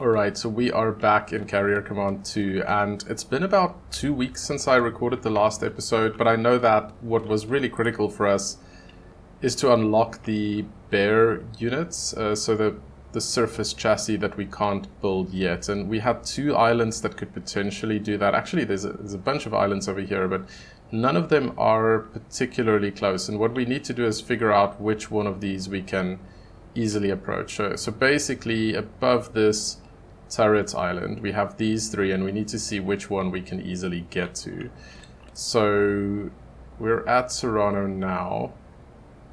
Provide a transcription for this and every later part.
Alright, so we are back in Carrier Command 2, and it's been about 2 weeks since I recorded the last episode, but I know that what was really critical for us is to unlock the bare units, so the surface chassis that we can't build yet. And we had 2 islands that could potentially do that. Actually, there's a bunch of islands over here, but none of them are particularly close. And what we need to do is figure out which one of these we can easily approach. So basically, above this turret island, we have these 3, and we need to see which one we can easily get to. So we're at Serrano now.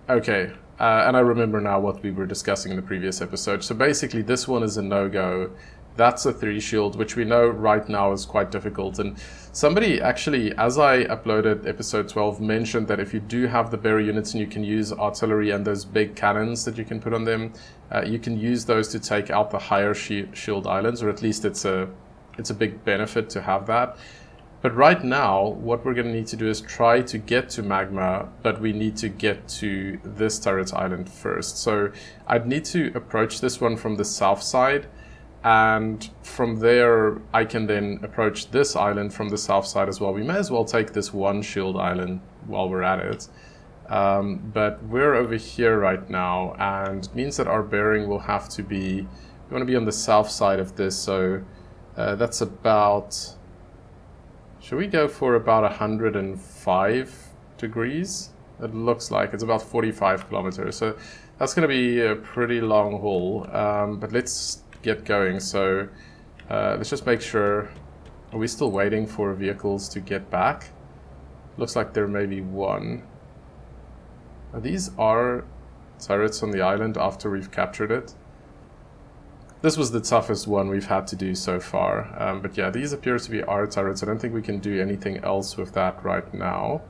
Okay, and I remember now what we were discussing in the previous episode. So basically this one is a no-go. That's a 3 shield, which we know right now is quite difficult. And somebody actually, as I uploaded episode 12, mentioned that if you do have the bare units and you can use artillery and those big cannons that you can put on them, you can use those to take out the higher shield islands, or at least it's a big benefit to have that. But right now, what we're going to need to do is try to get to Magma, but we need to get to this turret island first. So I'd need to approach this one from the south side, and from there I can then approach this island from the south side as well. We may as well take this one shield island while we're at it. But we're over here right now, and it means that our bearing will have to be, we want to be on the south side of this, so that's about, should we go for about 105 degrees? It looks like it's about 45 kilometers, so that's going to be a pretty long haul, but let's get going. So let's just make sure, are we still waiting for vehicles to get back? Looks like there may be one. These are turrets on the island after we've captured it. This was the toughest one we've had to do so far. But yeah, these appear to be our turrets. I don't think we can do anything else with that right now.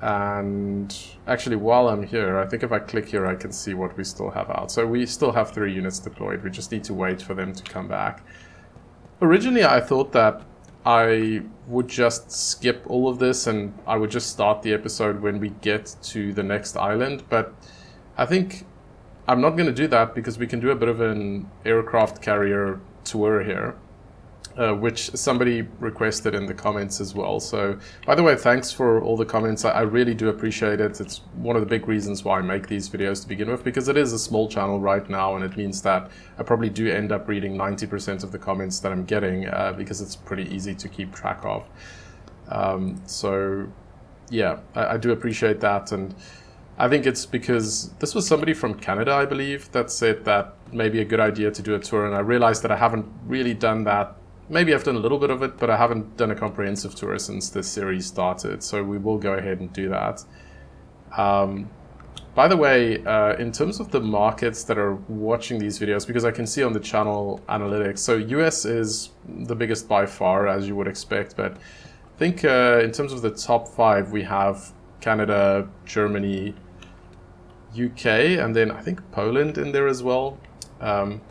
And actually, while I'm here, I think if I click here, I can see what we still have out. So we still have 3 units deployed. We just need to wait for them to come back. Originally, I thought that I would just skip all of this and I would just start the episode when we get to the next island. But I think I'm not going to do that because we can do a bit of an aircraft carrier tour here, which somebody requested in the comments as well. So, by the way, thanks for all the comments. I really do appreciate it. It's one of the big reasons why I make these videos to begin with, because it is a small channel right now, and it means that I probably do end up reading 90% of the comments that I'm getting, because it's pretty easy to keep track of. So, yeah, I do appreciate that, and I think it's because this was somebody from Canada, I believe, that said that maybe a good idea to do a tour, and I realized that I haven't really done that. Maybe I've done a little bit of it, but I haven't done a comprehensive tour since this series started, so we will go ahead and do that. By the way, in terms of the markets that are watching these videos, because I can see on the channel analytics, so US is the biggest by far, as you would expect, but I think in terms of the top 5, we have Canada, Germany, UK, and then I think Poland in there as well.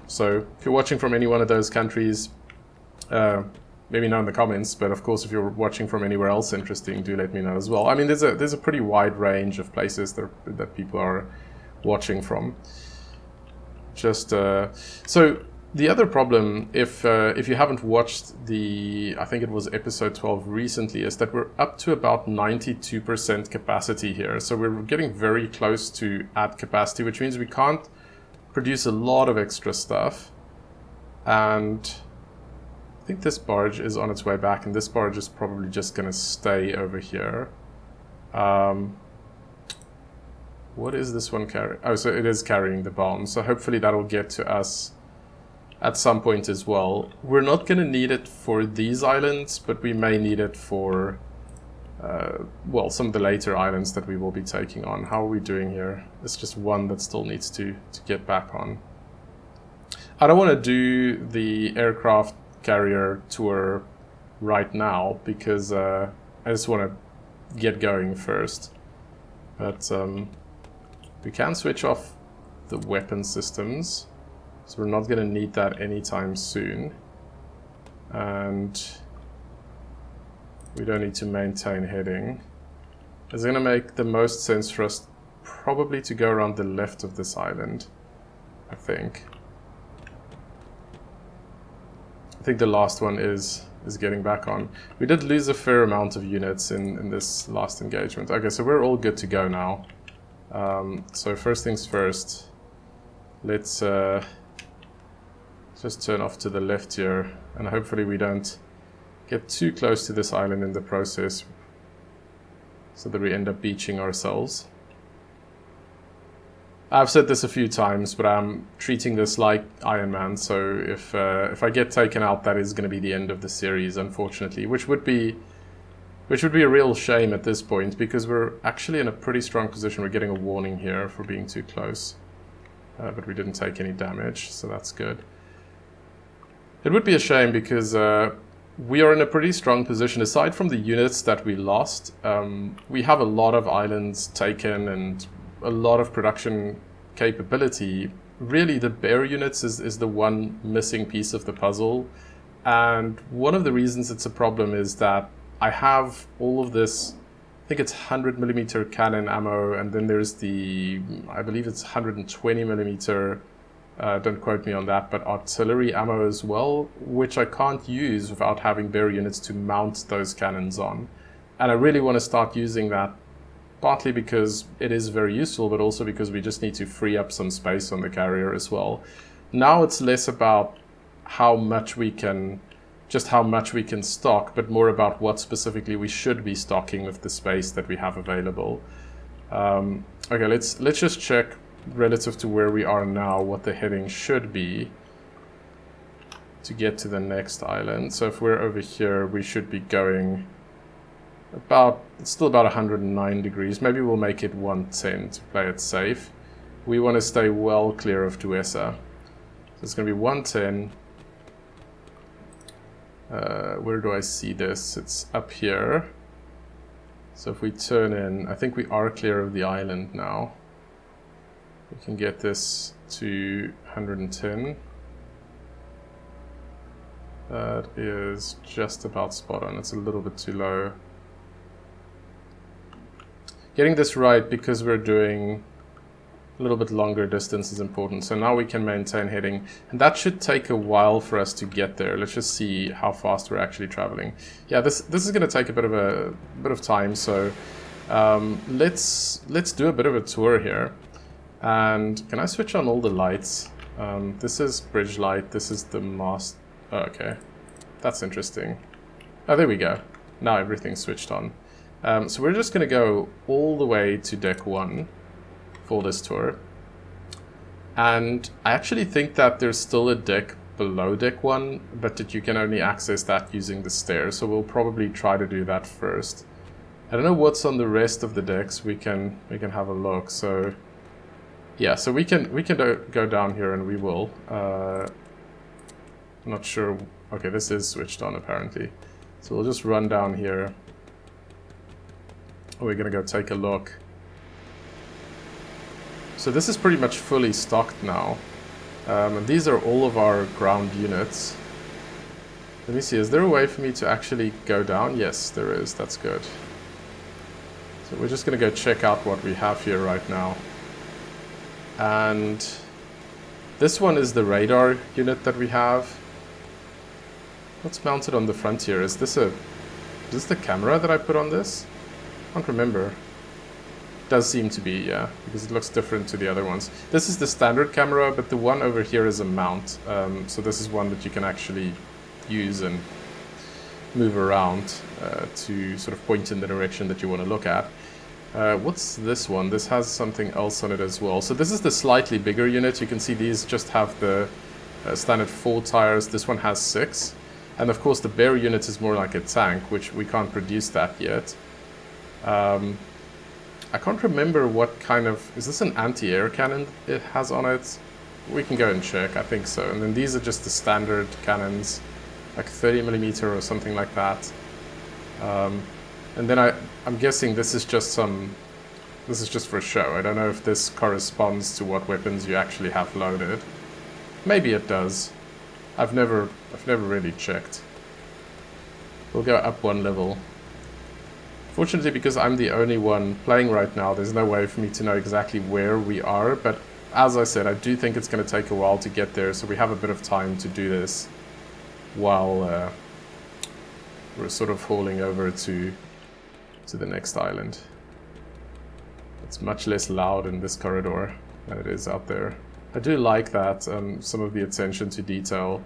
So if you're watching from any one of those countries, maybe know in the comments, but of course if you're watching from anywhere else interesting, do let me know as well. I mean, there's a pretty wide range of places that people are watching from. Just so the other problem, if you haven't watched I think it was episode 12 recently, is that we're up to about 92% capacity here. So we're getting very close to at capacity, which means we can't produce a lot of extra stuff. And I think this barge is on its way back, and this barge is probably just going to stay over here. What is this one carrying? Oh, so it is carrying the bomb. So hopefully that'll get to us at some point as well. We're not going to need it for these islands, but we may need it for, well, some of the later islands that we will be taking on. How are we doing here? It's just one that still needs to get back on. I don't want to do the aircraft carrier tour right now because I just want to get going first. But we can switch off the weapon systems, so we're not going to need that anytime soon, and we don't need to maintain heading. It's going to make the most sense for us probably to go around the left of this island, I think. I think the last one is getting back on. We did lose a fair amount of units in this last engagement. Okay, so we're all good to go now. So first things first, let's just turn off to the left here, and hopefully we don't get too close to this island in the process so that we end up beaching ourselves. I've said this a few times, but I'm treating this like Iron Man, so if I get taken out, that is going to be the end of the series, unfortunately, which would be a real shame at this point, because we're actually in a pretty strong position. We're getting a warning here for being too close, but we didn't take any damage, so that's good. It would be a shame because we are in a pretty strong position. Aside from the units that we lost, we have a lot of islands taken and a lot of production capability. Really, the bear units is the one missing piece of the puzzle, and one of the reasons it's a problem is that I have all of this, I think it's 100mm cannon ammo, and then there's the, I believe it's 120mm, don't quote me on that, but artillery ammo as well, which I can't use without having bear units to mount those cannons on. And I really want to start using that, partly because it is very useful, but also because we just need to free up some space on the carrier as well. Now it's less about how much we can stock, but more about what specifically we should be stocking with the space that we have available. Okay, let's just check relative to where we are now what the heading should be to get to the next island. So if we're over here, we should be going it's still about 109 degrees. Maybe we'll make it 110 to play it safe. We want to stay well clear of Duessa. So it's going to be 110. Where do I see this? It's up here. So if we turn in, I think we are clear of the island now. We can get this to 110. That is just about spot on. It's a little bit too low. Getting this right, because we're doing a little bit longer distance, is important. So now we can maintain heading, and that should take a while for us to get there. Let's just see how fast we're actually traveling. Yeah, this is going to take a bit of time. So let's do a bit of a tour here. And can I switch on all the lights? This is bridge light. This is the mast. Oh, okay, that's interesting. Oh, there we go. Now everything's switched on. So we're just going to go all the way to deck 1 for this tour. And I actually think that there's still a deck below deck 1, but that you can only access that using the stairs. So we'll probably try to do that first. I don't know what's on the rest of the decks. We can have a look. So yeah, so we can go down here, and we will. I'm not sure. Okay, this is switched on apparently. So we'll just run down here. We're going to go take a look. So this is pretty much fully stocked now. And these are all of our ground units. Let me see, is there a way for me to actually go down? Yes, there is. That's good. So we're just going to go check out what we have here right now. And this one is the radar unit that we have. What's mounted on the front here? Is this the camera that I put on this? I can't remember. It does seem to be, yeah, because it looks different to the other ones. This is the standard camera, but the one over here is a mount. So this is one that you can actually use and move around to sort of point in the direction that you want to look at. What's this one? This has something else on it as well. So this is the slightly bigger unit. You can see these just have the standard 4 tires. This one has 6. And of course the bear unit is more like a tank, which we can't produce that yet. I can't remember what kind of... Is this an anti-air cannon it has on it? We can go and check, I think so. And then these are just the standard cannons, like 30mm or something like that. And then I'm guessing this is just for show. I don't know if this corresponds to what weapons you actually have loaded. Maybe it does. I've never really checked. We'll go up 1 level. Fortunately, because I'm the only one playing right now, there's no way for me to know exactly where we are, but as I said, I do think it's going to take a while to get there, so we have a bit of time to do this. while we're sort of hauling over to the next island. It's much less loud in this corridor than it is out there. I do like that, some of the attention to detail.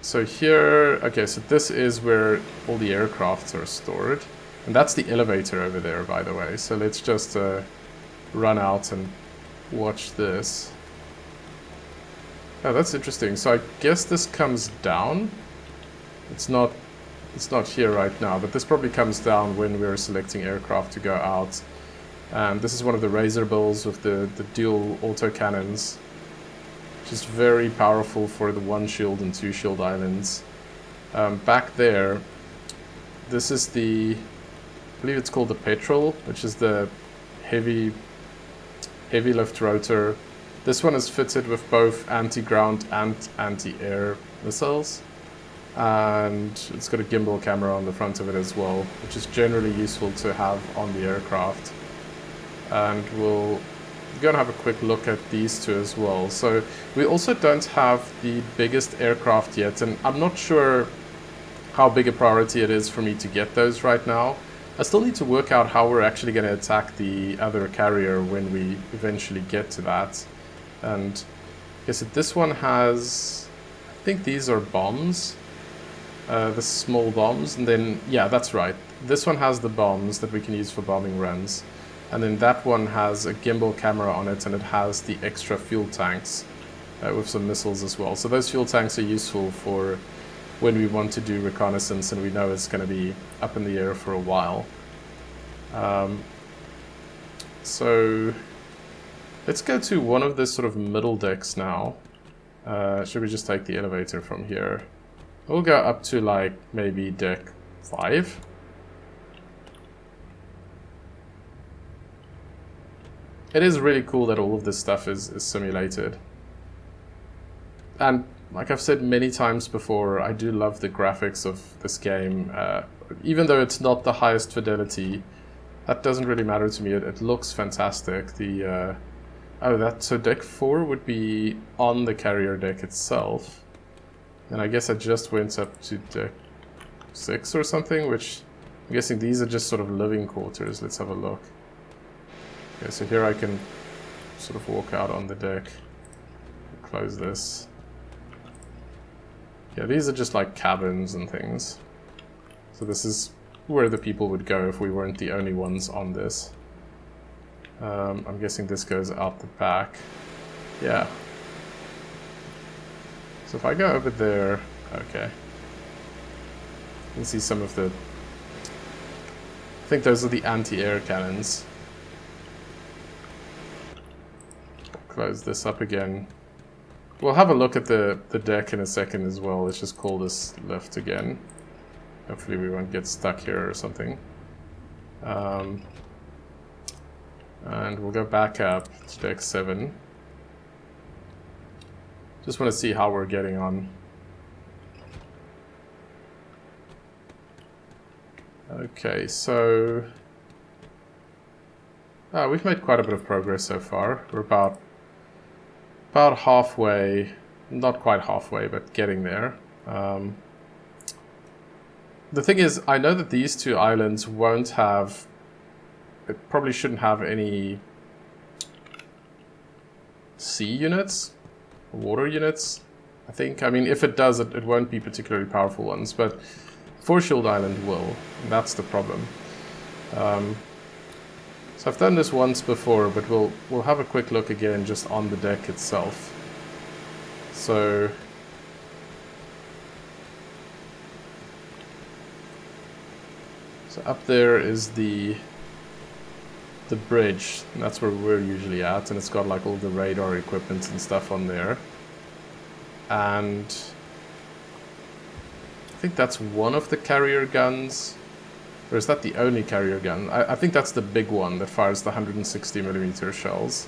So here, okay, so this is where all the aircrafts are stored. And that's the elevator over there, by the way. So let's just run out and watch this. Oh, that's interesting. So I guess this comes down. It's not here right now, but this probably comes down when we're selecting aircraft to go out. And this is one of the Razor Bills with the dual autocannons. Just very powerful for the 1 shield and 2 shield islands. Back there, this is the, I believe it's called the Petrel, which is the heavy lift rotor. This one is fitted with both anti-ground and anti-air missiles. And it's got a gimbal camera on the front of it as well, which is generally useful to have on the aircraft. And we'll go and have a quick look at these two as well. So we also don't have the biggest aircraft yet, and I'm not sure how big a priority it is for me to get those right now. I still need to work out how we're actually going to attack the other carrier when we eventually get to that. And I guess this one has, I think these are bombs, the small bombs, and then, yeah, that's right. This one has the bombs that we can use for bombing runs. And then that one has a gimbal camera on it, and it has the extra fuel tanks with some missiles as well. So those fuel tanks are useful for when we want to do reconnaissance and we know it's going to be up in the air for a while. So let's go to one of the sort of middle decks now. Should we just take the elevator from here? We'll go up to like maybe deck 5. It is really cool that all of this stuff is simulated. And like I've said many times before, I do love the graphics of this game. Even though it's not the highest fidelity, that doesn't really matter to me. It looks fantastic. So deck 4 would be on the carrier deck itself. And I guess I just went up to deck 6 or something, which I'm guessing these are just sort of living quarters. Let's have a look. Okay, so here I can sort of walk out on the deck, close this. Yeah, these are just like cabins and things. So this is where the people would go if we weren't the only ones on this. I'm guessing this goes out the back. Yeah. So if I go over there, okay. You can see some of the, I think those are the anti-air cannons. Close this up again. We'll have a look at the deck in a second as well. Let's just call this lift again. Hopefully we won't get stuck here or something. And we'll go back up to deck 7. Just want to see how we're getting on. Okay, so we've made quite a bit of progress so far. We're about halfway, not quite halfway, but getting there. The thing is, I know that these two islands won't have, it probably shouldn't have any sea units, water units, I think. I mean, if it does, it won't be particularly powerful ones, but 4 Shield Island will, and that's the problem. So I've done this once before, but we'll have a quick look again just on the deck itself. So up there is the bridge, and that's where we're usually at, and it's got like all the radar equipment and stuff on there. And I think that's one of the carrier guns. Or is that the only carrier gun? I think that's the big one that fires the 160mm shells.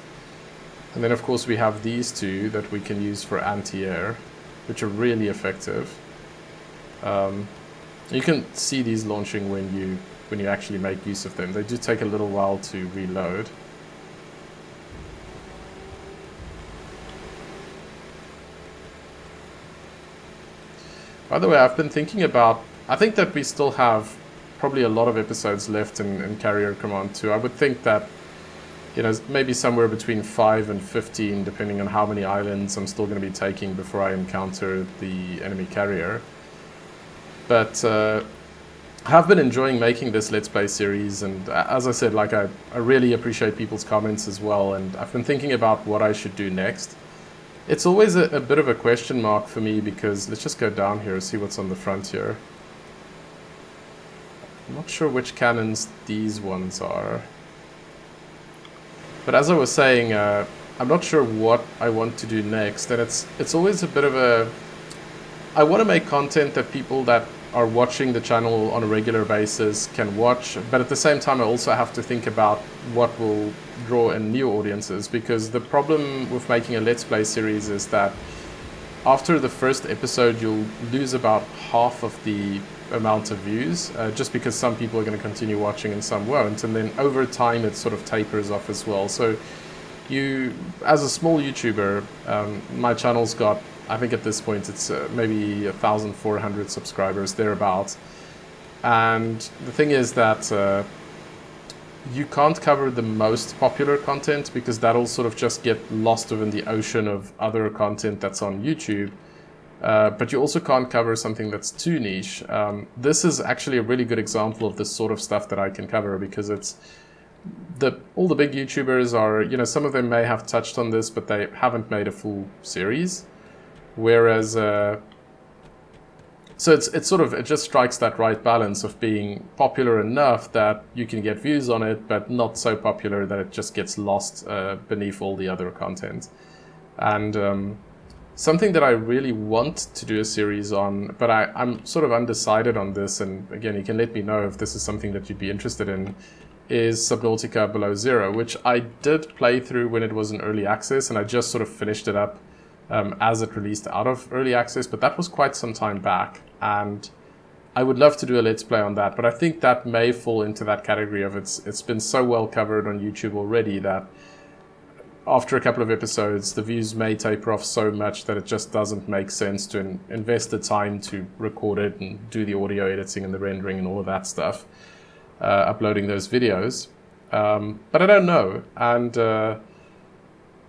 And then of course we have these two that we can use for anti-air, which are really effective. You can see these launching when you actually make use of them. They do take a little while to reload. By the way, I've been thinking about, I think that we still have probably a lot of episodes left in Carrier Command 2. I would think that, you know, maybe somewhere between 5 and 15, depending on how many islands I'm still going to be taking before I encounter the enemy carrier. But I have been enjoying making this Let's Play series, and as I said, like I really appreciate people's comments as well, and I've been thinking about what I should do next. It's always a bit of a question mark for me, because let's just go down here and see what's on the front here. I'm not sure which cannons these ones are. But as I was saying, I'm not sure what I want to do next, and it's always a bit of a... I want to make content that people that are watching the channel on a regular basis can watch, but at the same time I also have to think about what will draw in new audiences, because the problem with making a Let's Play series is that after the first episode you'll lose about half of the amount of views, just because some people are going to continue watching and some won't, and then over time it sort of tapers off as well. So you, as a small YouTuber, my channel's got, I think at this point it's maybe 1,400 subscribers, thereabouts. And the thing is that you can't cover the most popular content, because that'll sort of just get lost within the ocean of other content that's on YouTube. But you also can't cover something that's too niche. This is actually a really good example of the sort of stuff that I can cover, because it's all the big YouTubers are, you know, some of them may have touched on this, but they haven't made a full series. Whereas, so it's sort of, it just strikes that right balance of being popular enough that you can get views on it, but not so popular that it just gets lost beneath all the other content. And something that I really want to do a series on, but I'm sort of undecided on this, and again, you can let me know if this is something that you'd be interested in, is Subnautica Below Zero, which I did play through when it was in early access, and I just sort of finished it up as it released out of early access, but that was quite some time back, and I would love to do a Let's Play on that, but I think that may fall into that category of it's been so well covered on YouTube already that after a couple of episodes the views may taper off so much that it just doesn't make sense to invest the time to record it and do the audio editing and the rendering and all of that stuff, uploading those videos. But I don't know, and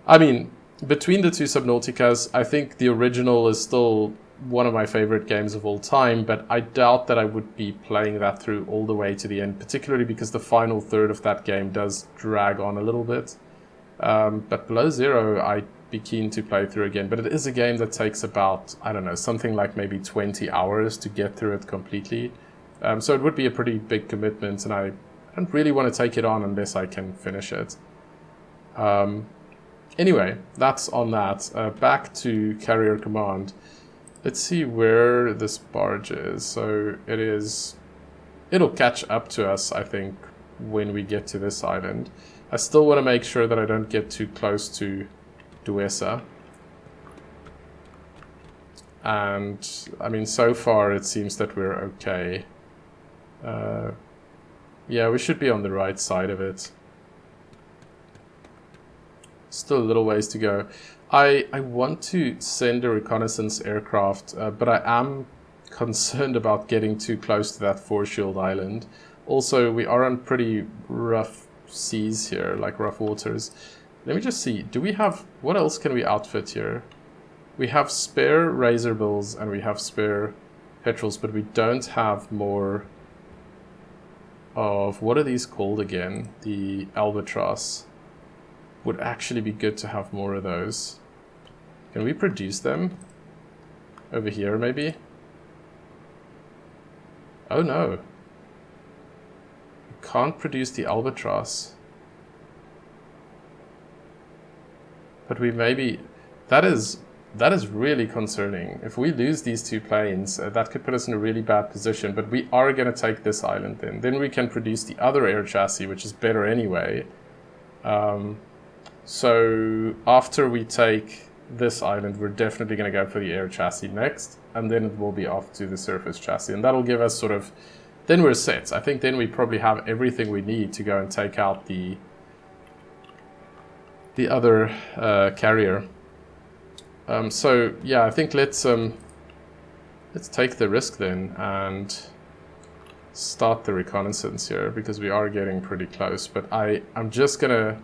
I mean, between the two Subnauticas, I think the original is still one of my favorite games of all time, but I doubt that I would be playing that through all the way to the end, particularly because the final third of that game does drag on a little bit. But Below Zero, I'd be keen to play through again, but it is a game that takes about, I don't know, something like maybe 20 hours to get through it completely. So it would be a pretty big commitment, and I don't really want to take it on unless I can finish it. Anyway, that's on that. Back to Carrier Command. Let's see where this barge is. So it'll catch up to us, I think, when we get to this island. I still want to make sure that I don't get too close to Duessa. And, I mean, so far it seems that we're okay. Yeah, we should be on the right side of it. Still a little ways to go. I want to send a reconnaissance aircraft, but I am concerned about getting too close to that four-shield island. Also, we are on pretty rough seas here, like rough waters. Let me just see, do we have, what else can we outfit here? We have spare razor bills and we have spare petrols, but we don't have more of, what are these called again? The albatross. Would actually be good to have more of those. Can we produce them? Over here, maybe? Oh no. We can't produce the albatross. But we maybe... That is really concerning. If we lose these two planes, that could put us in a really bad position. But we are going to take this island then. Then we can produce the other air chassis, which is better anyway. So after we take this island, we're definitely going to go for the air chassis next, and then it will be off to the surface chassis, and that'll give us sort of, then we're set. I think then we probably have everything we need to go and take out the other carrier. So yeah, I think let's Let's take the risk then and start the reconnaissance here, because we are getting pretty close. But I'm just gonna...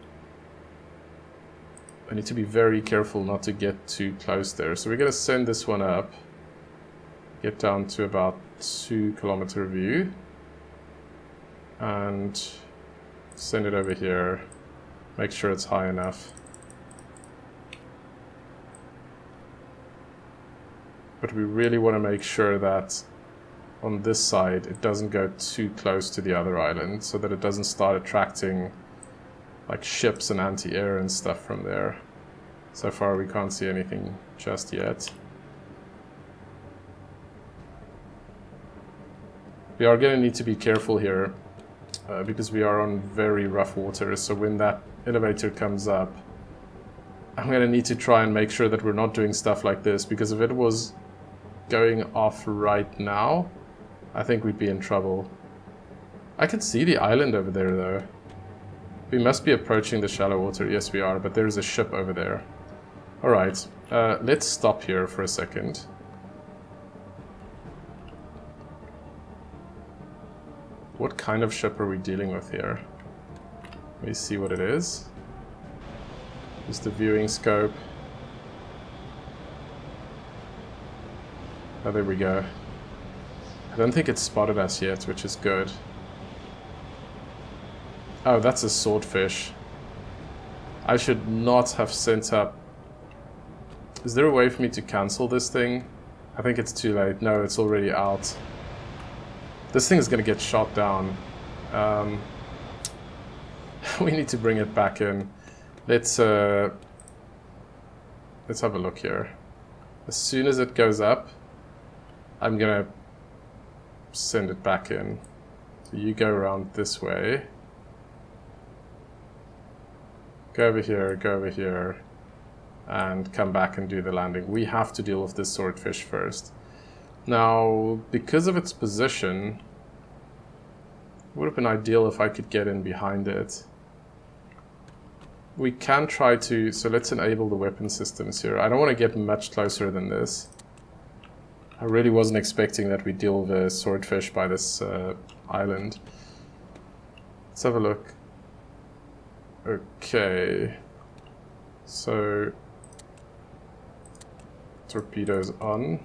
I need to be very careful not to get too close there. So we're gonna send this one up, get down to about 2-kilometer view, and send it over here. Make sure it's high enough. But we really want to make sure that on this side it doesn't go too close to the other island, so that it doesn't start attracting like ships and anti-air and stuff from there. So far we can't see anything just yet. We are going to need to be careful here because we are on very rough water, so when that elevator comes up, I'm going to need to try and make sure that we're not doing stuff like this, because if it was going off right now, I think we'd be in trouble. I can see the island over there though. We must be approaching the shallow water. Yes we are, but there's a ship over there. Alright, let's stop here for a second. What kind of ship are we dealing with here? Let me see what it is. Use the viewing scope. Oh, there we go. I don't think it's spotted us yet, which is good. Oh, that's a swordfish. I should not have sent up... Is there a way for me to cancel this thing? I think it's too late. No, it's already out. This thing is going to get shot down. We need to bring it back in. Let's have a look here. As soon as it goes up, I'm gonna send it back in. So you go around this way. Go over here, and come back and do the landing. We have to deal with this swordfish first. Now, because of its position, it would have been ideal if I could get in behind it. We can try to... So let's enable the weapon systems here. I don't want to get much closer than this. I really wasn't expecting that we'd deal with a swordfish by this island. Let's have a look. Okay. So... torpedoes on.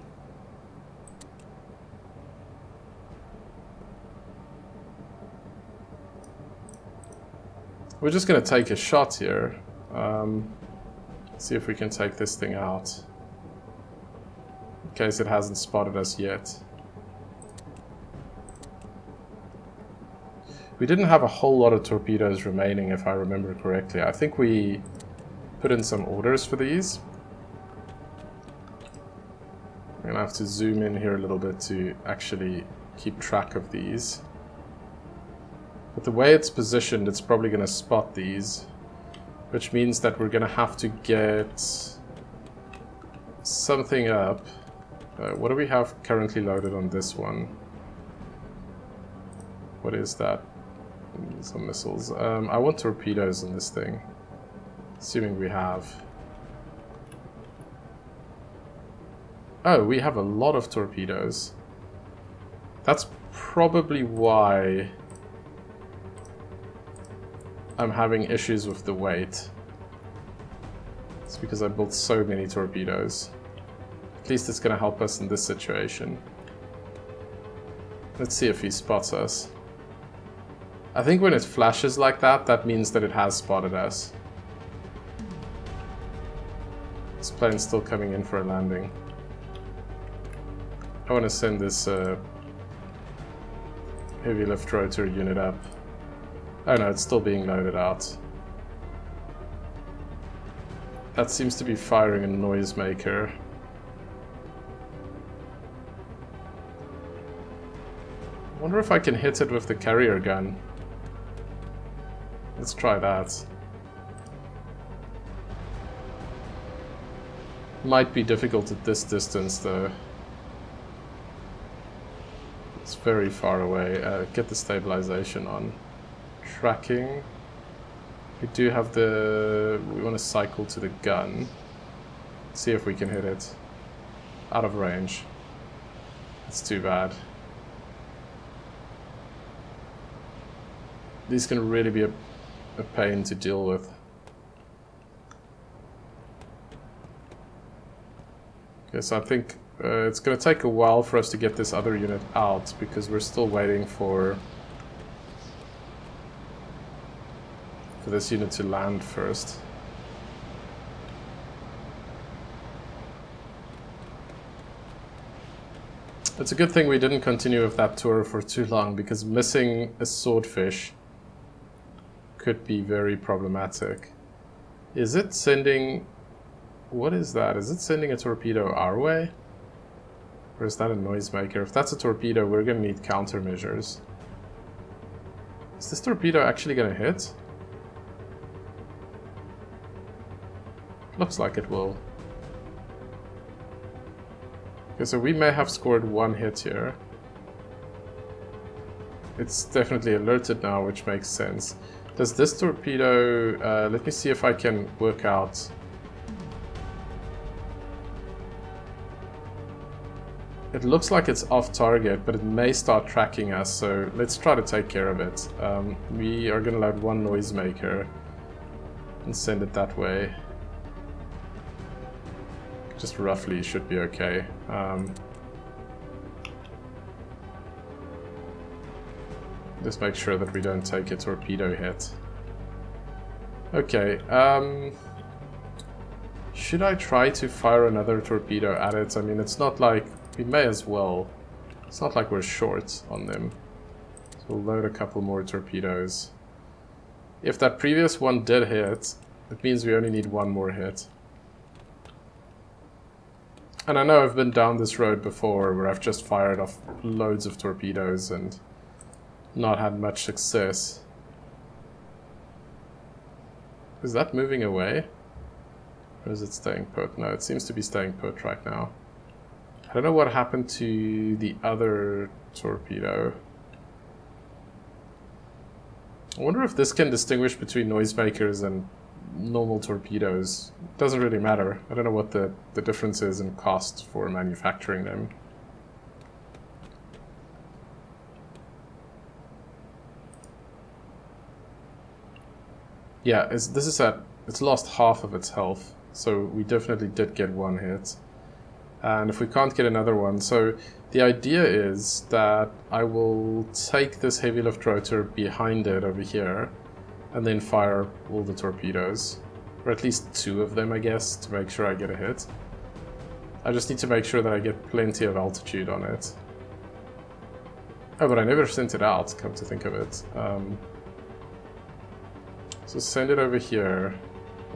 We're just going to take a shot here. See if we can take this thing out. In case it hasn't spotted us yet. We didn't have a whole lot of torpedoes remaining, if I remember correctly. I think we put in some orders for these. I'm going to have to zoom in here a little bit to actually keep track of these. But the way it's positioned, it's probably going to spot these, which means that we're going to have to get something up. What do we have currently loaded on this one? What is that? Some missiles. I want torpedoes on this thing, assuming we have. Oh, we have a lot of torpedoes. That's probably why I'm having issues with the weight. It's because I built so many torpedoes. At least it's going to help us in this situation. Let's see if he spots us. I think when it flashes like that, that means that it has spotted us. This plane's still coming in for a landing. I want to send this heavy lift rotor unit up. Oh no, it's still being loaded out. That seems to be firing a noisemaker. I wonder if I can hit it with the carrier gun. Let's try that. Might be difficult at this distance though. It's very far away. Get the stabilization on. Tracking. We do have the... We want to cycle to the gun. See if we can hit it. Out of range. It's too bad. These can really be a pain to deal with. Okay, so I think it's going to take a while for us to get this other unit out because we're still waiting for this unit to land first. It's a good thing we didn't continue with that tour for too long, because missing a swordfish could be very problematic. Is it sending... What is that? Is it sending a torpedo our way? Or is that a noisemaker? If that's a torpedo, we're going to need countermeasures. Is this torpedo actually going to hit? Looks like it will. Okay, so we may have scored one hit here. It's definitely alerted now, which makes sense. Does this torpedo... let me see if I can work out... It looks like it's off target, but it may start tracking us, so let's try to take care of it. We are going to load one noisemaker and send it that way. Just roughly should be okay. Just make sure that we don't take a torpedo hit. Okay, should I try to fire another torpedo at it? I mean, it's not like... We may as well. It's not like we're short on them. So we'll load a couple more torpedoes. If that previous one did hit, it means we only need one more hit. And I know I've been down this road before where I've just fired off loads of torpedoes and not had much success. Is that moving away? Or is it staying put? No, it seems to be staying put right now. I don't know what happened to the other torpedo. I wonder if this can distinguish between noisemakers and normal torpedoes. It doesn't really matter. I don't know what the difference is in cost for manufacturing them. Yeah, it's lost half of its health, so we definitely did get one hit. And if we can't get another one, so the idea is that I will take this heavy lift rotor behind it over here and then fire all the torpedoes, or at least two of them, I guess, to make sure I get a hit. I just need to make sure that I get plenty of altitude on it. Oh, but I never sent it out, come to think of it. So send it over here,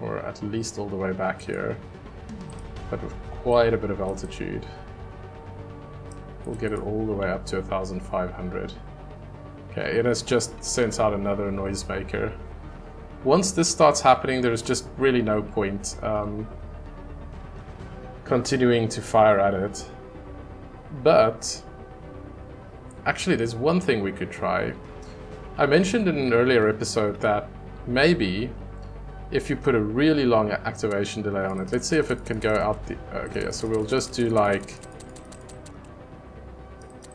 or at least all the way back here, but with quite a bit of altitude. We'll get it all the way up to 1,500. Okay, it has just sent out another noisemaker. Once this starts happening, there's just really no point continuing to fire at it. But actually, there's one thing we could try. I mentioned in an earlier episode that maybe if you put a really long activation delay on it, let's see if it can go out the... Okay, so we'll just do like...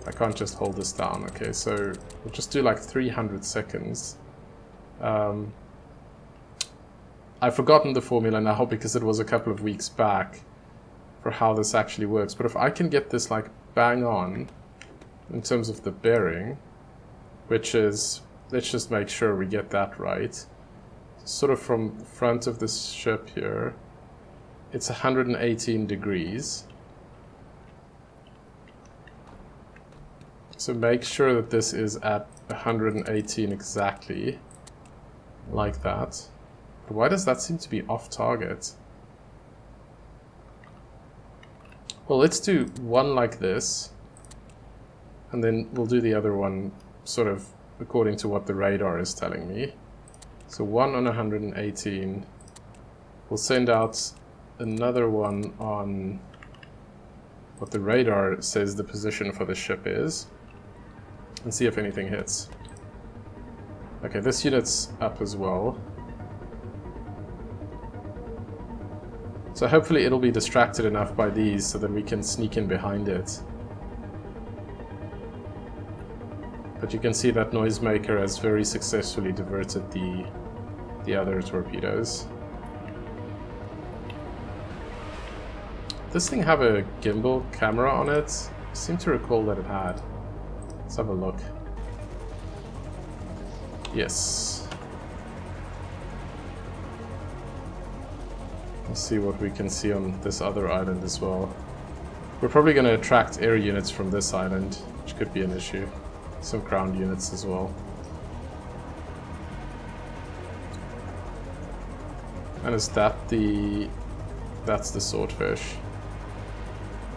I can't just hold this down. Okay, so we'll just do like 300 seconds. I've forgotten the formula now because it was a couple of weeks back for how this actually works. But if I can get this like bang on in terms of the bearing, which is... Let's just make sure we get that right. Sort of from the front of this ship here, it's 118 degrees. So make sure that this is at 118 exactly, like that. But why does that seem to be off target? Well, let's do one like this, and then we'll do the other one sort of according to what the radar is telling me. So one on 118. We'll send out another one on what the radar says the position for the ship is, and see if anything hits. Okay, this unit's up as well. So hopefully it'll be distracted enough by these so that we can sneak in behind it. But you can see that noisemaker has very successfully diverted the other torpedoes. Does this thing have a gimbal camera on it? I seem to recall that it had. Let's have a look. Yes. Let's see what we can see on this other island as well. We're probably going to attract air units from this island, which could be an issue. Some ground units as well. And is that that's the swordfish.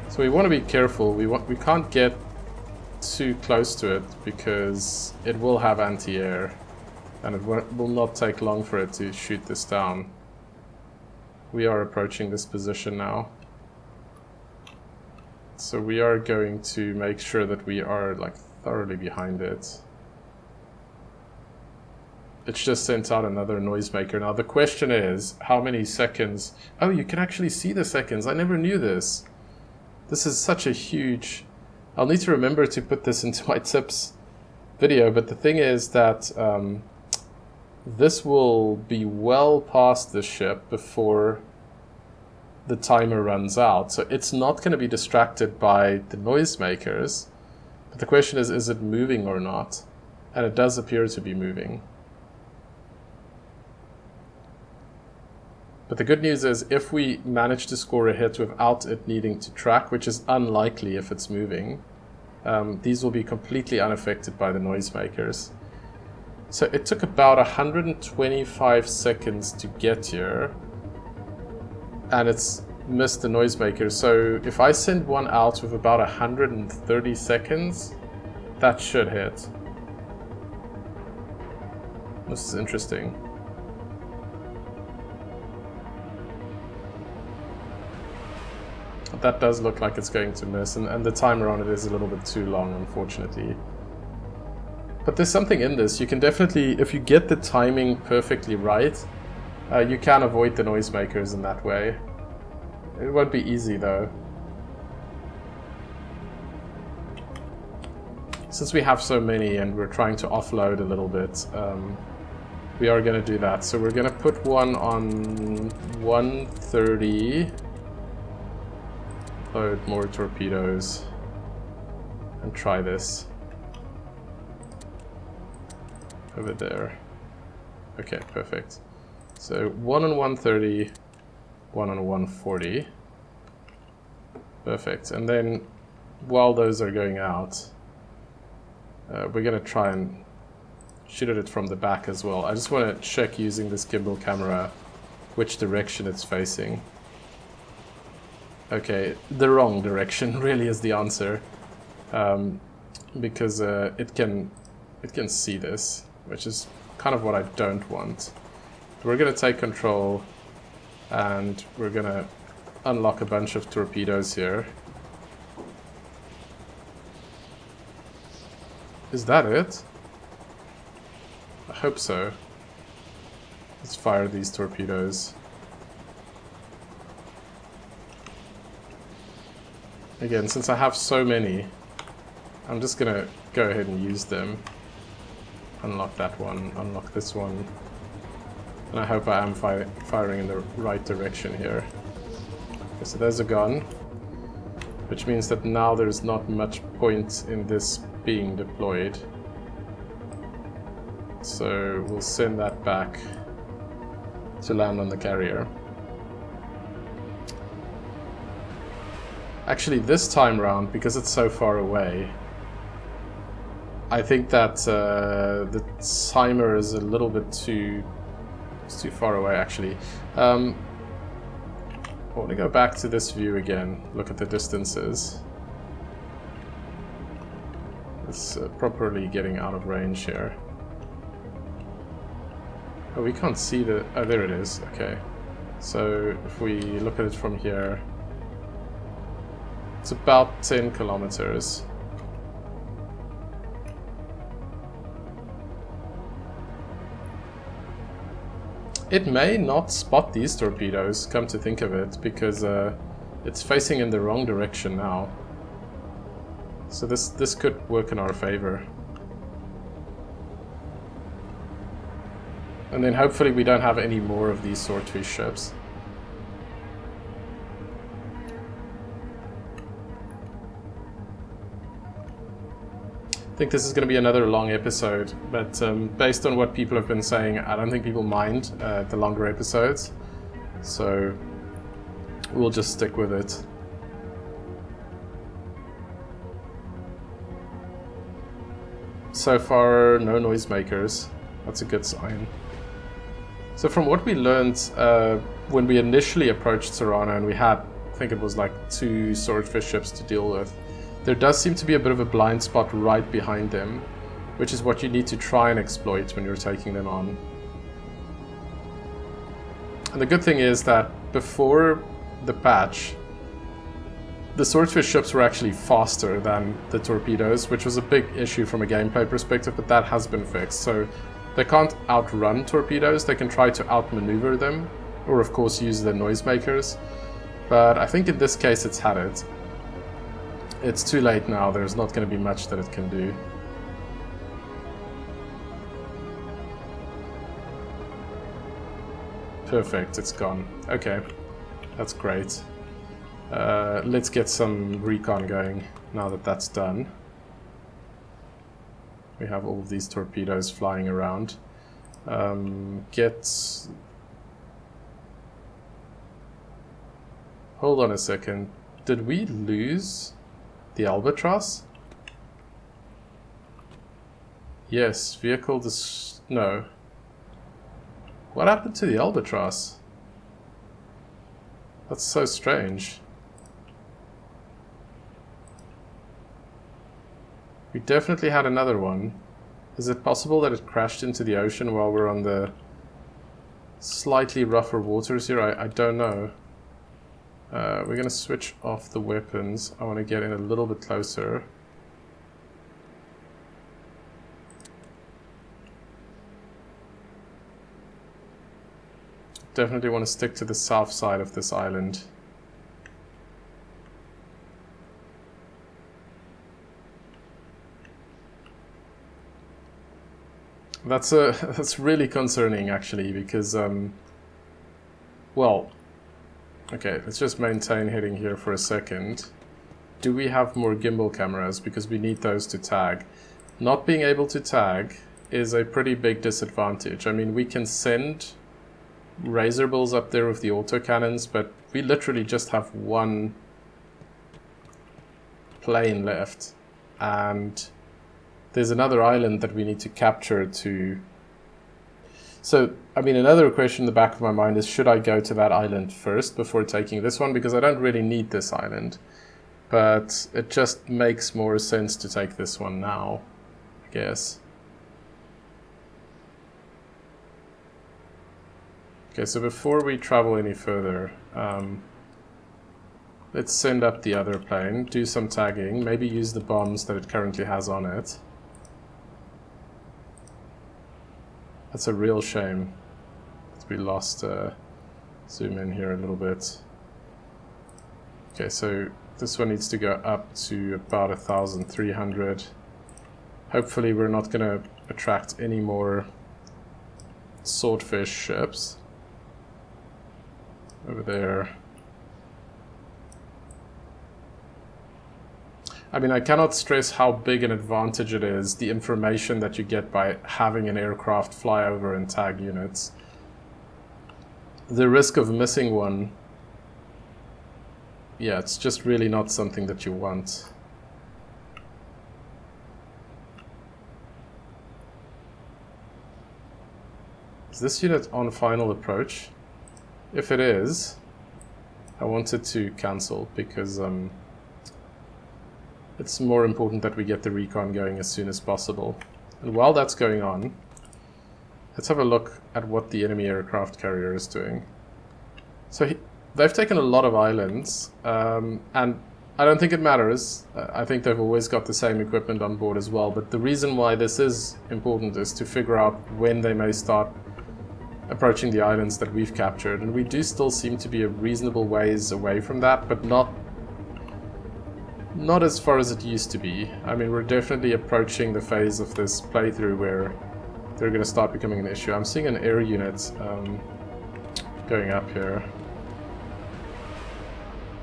So we want to be careful. We can't get too close to it because it will have anti-air, and it will not take long for it to shoot this down. We are approaching this position now. So we are going to make sure that we are like thoroughly behind it. It's just sent out another noisemaker. Now the question is, how many seconds? Oh, you can actually see the seconds. I never knew this. This is such a huge... I'll need to remember to put this into my tips video, but the thing is that this will be well past the ship before the timer runs out. So it's not going to be distracted by the noisemakers. But the question is it moving or not? And it does appear to be moving. But the good news is if we manage to score a hit without it needing to track, which is unlikely if it's moving, these will be completely unaffected by the noisemakers. So it took about 125 seconds to get here, and it's missed the noisemaker. So if I send one out with about 130 seconds, that should hit. This is interesting. That does look like it's going to miss, and the timer on it is a little bit too long, unfortunately. But there's something in this. You can definitely, if you get the timing perfectly right, you can avoid the noisemakers in that way. It won't be easy though. Since we have so many and we're trying to offload a little bit, we are going to do that. So we're going to put one on 130. Load more torpedoes and try this over there. Okay, perfect. So one on 130, one on 140. Perfect. And then while those are going out, we're going to try and shoot at it from the back as well. I just want to check using this gimbal camera which direction it's facing. Okay, the wrong direction really is the answer, because it can see this, which is kind of what I don't want. We're going to take control and we're going to unlock a bunch of torpedoes here. Is that it? I hope so. Let's fire these torpedoes. Again, since I have so many, I'm just gonna go ahead and use them. Unlock that one, unlock this one. And I hope I am firing in the right direction here. Okay, so there's a gun, which means that now there's not much point in this being deployed. So we'll send that back to land on the carrier. Actually, this time round, because it's so far away, I think that the timer is a little bit too far away, actually. I want to go back to this view again, look at the distances. It's properly getting out of range here. Oh, we can't see the... Oh, there it is. Okay. So if we look at it from here, it's about 10 kilometers. It may not spot these torpedoes, come to think of it, because it's facing in the wrong direction now. So this could work in our favor. And then hopefully we don't have any more of these swordfish ships. I think this is going to be another long episode, but based on what people have been saying, I don't think people mind the longer episodes, so we'll just stick with it. So far, no noisemakers. That's a good sign. So from what we learned when we initially approached Serrano, and we had, I think it was like 2 swordfish ships to deal with, there does seem to be a bit of a blind spot right behind them, which is what you need to try and exploit when you're taking them on. And the good thing is that before the patch, the swordfish ships were actually faster than the torpedoes, which was a big issue from a gameplay perspective, but that has been fixed. So they can't outrun torpedoes, they can try to outmaneuver them, or of course use the noisemakers. But I think in this case it's had it. It's too late now, there's not going to be much that it can do. Perfect, it's gone. Okay, that's great. Let's get some recon going now that that's done. We have all of these torpedoes flying around. Hold on a second. Did we lose the Albatross? Yes, vehicle no. What happened to the Albatross? That's so strange. We definitely had another one. Is it possible that it crashed into the ocean while we're on the slightly rougher waters here? I don't know. We're going to switch off the weapons. I want to get in a little bit closer. Definitely want to stick to the south side of this island. That's really concerning actually, because well, okay, let's just maintain heading here for a second. Do we have more gimbal cameras? Because we need those to tag. Not being able to tag is a pretty big disadvantage. I mean, we can send razor bills up there with the autocannons, but we literally just have one plane left, and there's another island that we need to capture to... So, I mean, another question in the back of my mind is, should I go to that island first before taking this one? Because I don't really need this island, but it just makes more sense to take this one now, I guess. Okay, so before we travel any further, let's send up the other plane, do some tagging, maybe use the bombs that it currently has on it. That's a real shame that we lost. Zoom in here a little bit. Okay, so this one needs to go up to about 1,300. Hopefully we're not going to attract any more swordfish ships. Over there. I mean, I cannot stress how big an advantage it is, the information that you get by having an aircraft fly over and tag units. The risk of missing one, yeah, it's just really not something that you want. Is this unit on final approach? If it is, I wanted to cancel because it's more important that we get the recon going as soon as possible. And while that's going on, let's have a look at what the enemy aircraft carrier is doing. So they've taken a lot of islands, and I don't think it matters. I think they've always got the same equipment on board as well, but the reason why this is important is to figure out when they may start approaching the islands that we've captured, and we do still seem to be a reasonable ways away from that, but not as far as it used to be. I mean, we're definitely approaching the phase of this playthrough where they're going to start becoming an issue. I'm seeing an air unit going up here.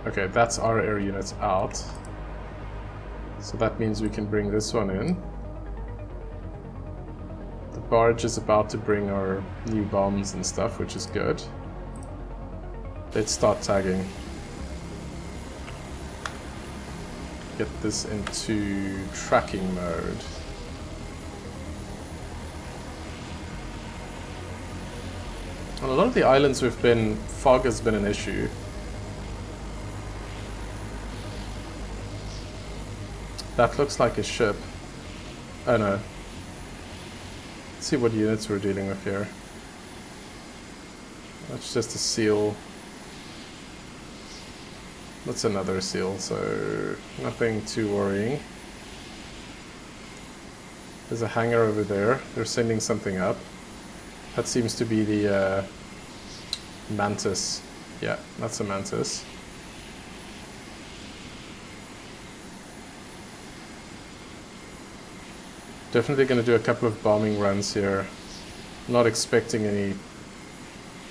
Okay, that's our air units out. So that means we can bring this one in. The barge is about to bring our new bombs and stuff, which is good. Let's start tagging. Get this into tracking mode. On a lot of the islands we've been, fog has been an issue. That looks like a ship. Oh no. Let's see what units we're dealing with here. That's just a seal. That's another seal, so nothing too worrying. There's a hangar over there. They're sending something up. That seems to be the mantis. Yeah, that's a mantis. Definitely going to do a couple of bombing runs here. Not expecting any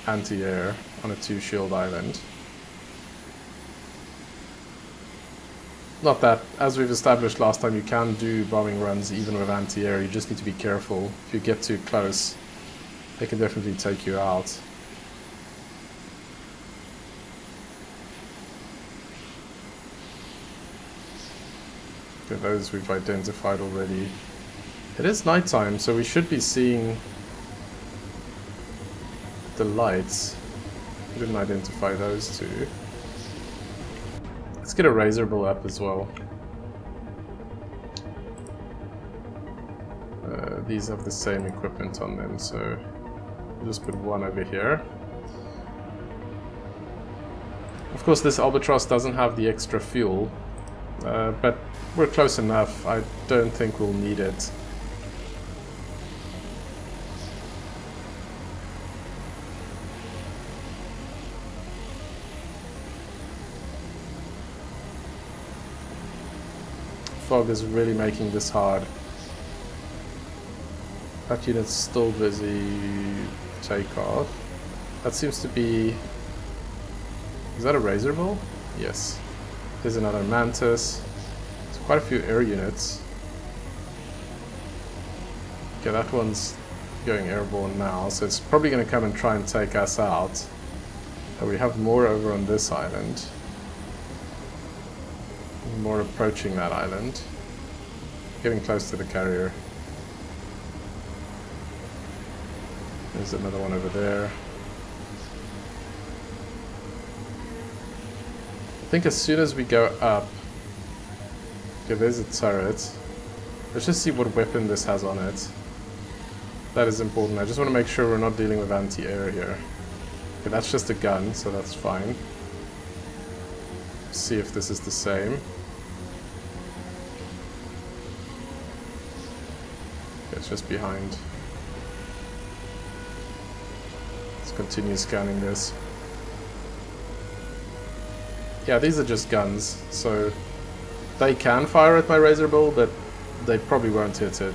anti-air on a 2-shield island. Not that, as we've established last time, you can do bombing runs even with anti-air. You just need to be careful. If you get too close, they can definitely take you out. Okay, those we've identified already. It is nighttime, so we should be seeing the lights. We didn't identify those two. Let's get a razor bill up as well. These have the same equipment on them, so we'll just put one over here. Of course, this Albatross doesn't have the extra fuel, but we're close enough. I don't think we'll need it. Fog is really making this hard. That unit's still busy. Takeoff. That seems to be... Is that a razor bill? Yes. There's another mantis. There's quite a few air units. Okay, that one's going airborne now, so it's probably going to come and try and take us out. And we have more over on this island. More approaching that island. Getting close to the carrier. There's another one over there. I think as soon as we go up... Okay, there's a turret. Let's just see what weapon this has on it. That is important. I just want to make sure we're not dealing with anti-air here. Okay, that's just a gun, so that's fine. See if this is the same. Okay, it's just behind. Let's continue scanning this. Yeah, these are just guns, so they can fire at my razor bill, but they probably won't hit it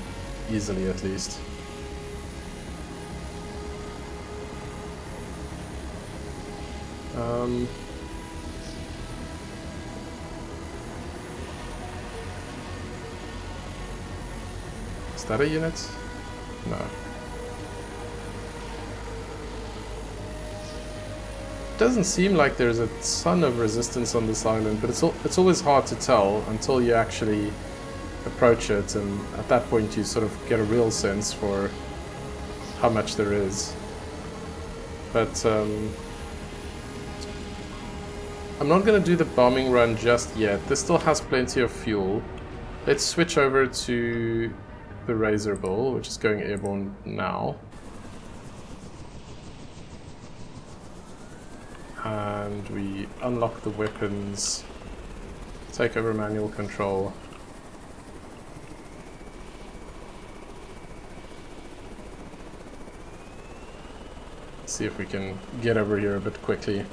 easily, at least. Is that a unit? No. Doesn't seem like there's a ton of resistance on this island, but it's always hard to tell until you actually approach it, and at that point you sort of get a real sense for how much there is. But I'm not going to do the bombing run just yet. This still has plenty of fuel. Let's switch over to the Razor Bull, which is going airborne now. And we unlock the weapons, take over manual control. See if we can get over here a bit quickly.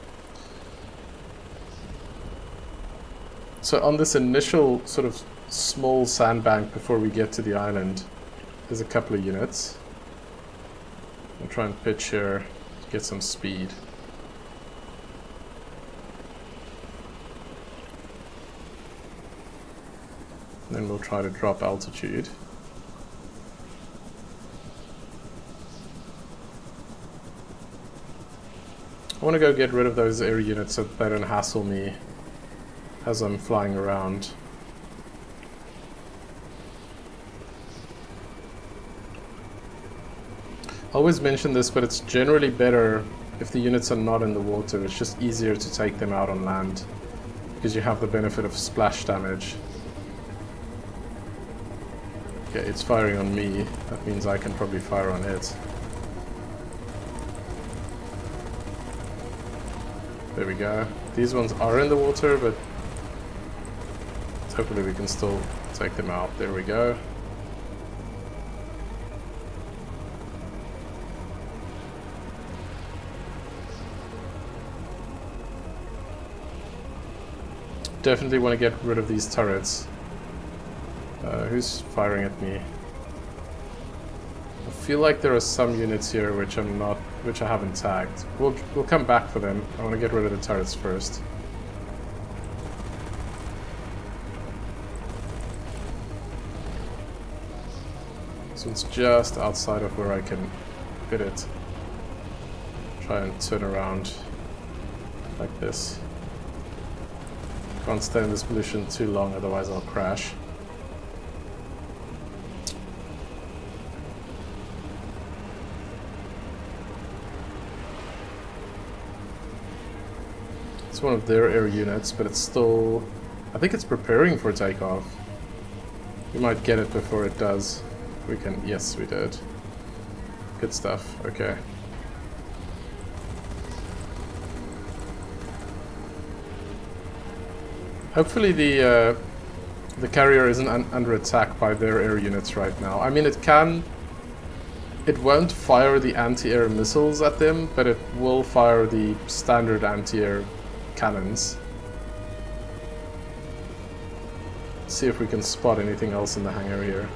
So on this initial sort of small sandbank before we get to the island, there's a couple of units. I'll try and pitch here to get some speed. Then we'll try to drop altitude. I want to go get rid of those air units so that they don't hassle me as I'm flying around. I always mention this, but it's generally better if the units are not in the water. It's just easier to take them out on land because you have the benefit of splash damage. Okay, it's firing on me. That means I can probably fire on it. There we go. These ones are in the water, but hopefully we can still take them out. There we go. Definitely want to get rid of these turrets. Who's firing at me? I feel like there are some units here which I haven't tagged. We'll come back for them. I want to get rid of the turrets first. So it's just outside of where I can hit it. Try and turn around like this. Can't stay in this position too long, otherwise I'll crash. It's one of their air units, but it's still... I think it's preparing for takeoff. We might get it before it does. We can... Yes, we did. Good stuff. Okay. Hopefully the carrier isn't under attack by their air units right now. I mean, it can... It won't fire the anti-air missiles at them, but it will fire the standard anti-air cannons. Let's see if we can spot anything else in the hangar here.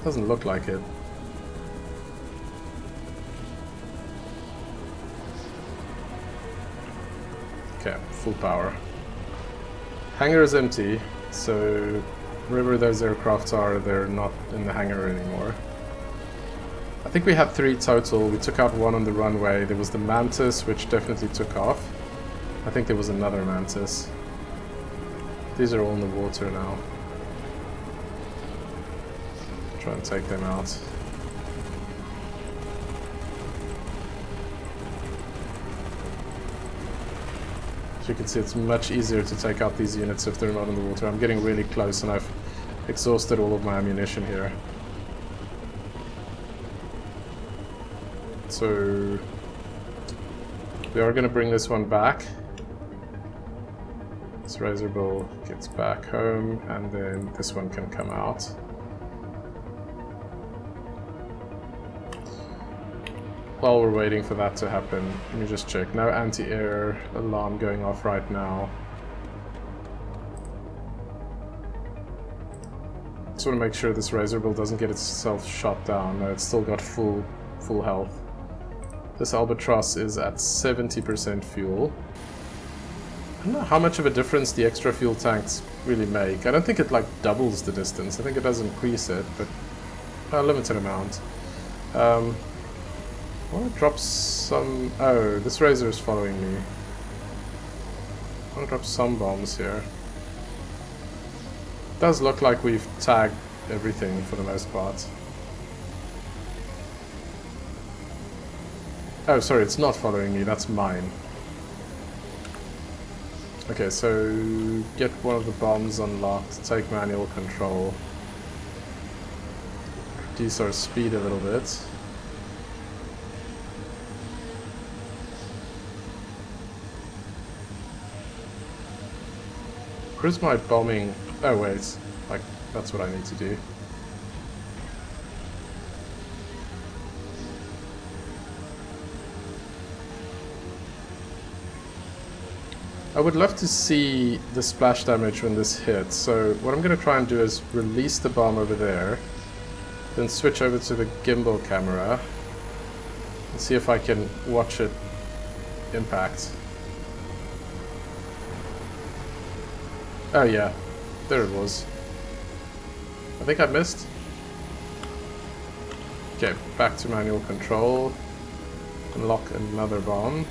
Doesn't look like it. Okay, full power. Hangar is empty, so wherever those aircrafts are, they're not in the hangar anymore. I think we had 3 total. We took out 1 on the runway. There was the Mantis, which definitely took off. I think there was another Mantis. These are all in the water now. Try and take them out. As you can see, it's much easier to take out these units if they're not in the water. I'm getting really close and I've exhausted all of my ammunition here. So we are going to bring this one back. This Razor Bull gets back home and then this one can come out. While we're waiting for that to happen, let me just check. No anti-air alarm going off right now. Just want to make sure this Razor Bull doesn't get itself shot down. No, it's still got full health. This Albatross is at 70% fuel. I don't know how much of a difference the extra fuel tanks really make. I don't think it like doubles the distance. I think it does increase it, but a limited amount. I want to drop some... Oh, this Razor is following me. I want to drop some bombs here. It does look like we've tagged everything for the most part. Oh, sorry, it's not following me. That's mine. Okay, so get one of the bombs unlocked. Take manual control. Reduce our speed a little bit. Where's my bombing? Oh wait, like that's what I need to do. I would love to see the splash damage when this hits, so what I'm going to try and do is release the bomb over there, then switch over to the gimbal camera, and see if I can watch it impact. Oh yeah, there it was. I think I missed. Okay, back to manual control. Unlock another bomb.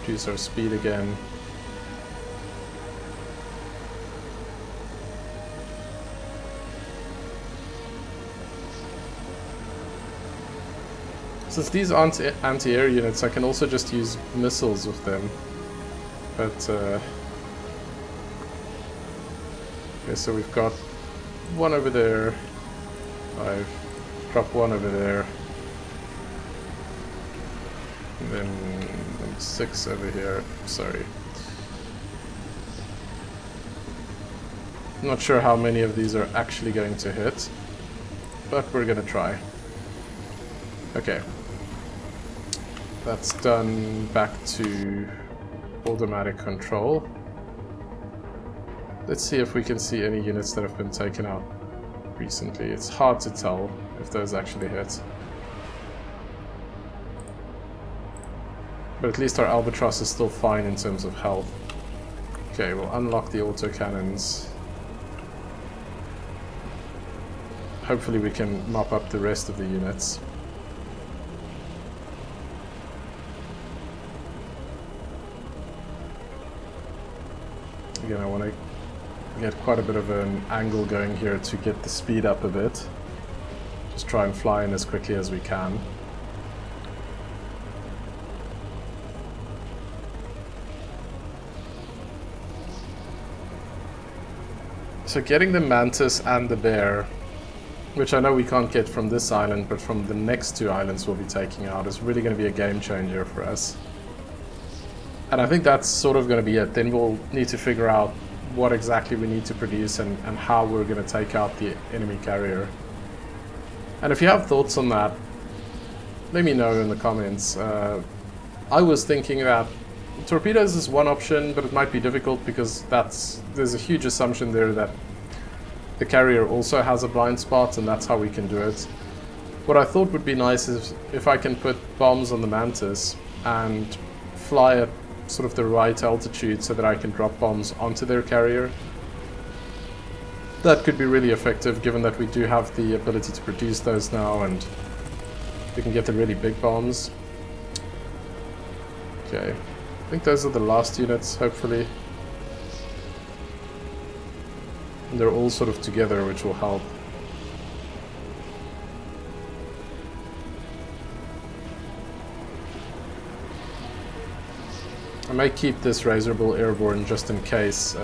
Reduce our speed again. Since these aren't anti-air units, I can also just use missiles with them. But, okay, so we've got one over there. I've dropped one over there. And then 6 over here. Sorry. I'm not sure how many of these are actually going to hit, but we're gonna try. Okay. That's done. Back to automatic control. Let's see if we can see any units that have been taken out recently. It's hard to tell if those actually hit. But at least our Albatross is still fine in terms of health. Okay, we'll unlock the autocannons. Hopefully we can mop up the rest of the units. Again, I want to get quite a bit of an angle going here to get the speed up a bit. Just try and fly in as quickly as we can. So getting the Mantis and the Bear, which I know we can't get from this island, but from the next 2 islands we'll be taking out, is really going to be a game changer for us. And I think that's sort of going to be it. Then we'll need to figure out what exactly we need to produce and how we're going to take out the enemy carrier. And if you have thoughts on that, let me know in the comments. I was thinking that torpedoes is one option, but it might be difficult because there's a huge assumption there that the carrier also has a blind spot, and that's how we can do it. What I thought would be nice is if I can put bombs on the Mantis and fly at sort of the right altitude so that I can drop bombs onto their carrier. That could be really effective given that we do have the ability to produce those now and we can get the really big bombs. Okay, I think those are the last units, hopefully. And they're all sort of together, which will help. I may keep this Razor Bull airborne just in case,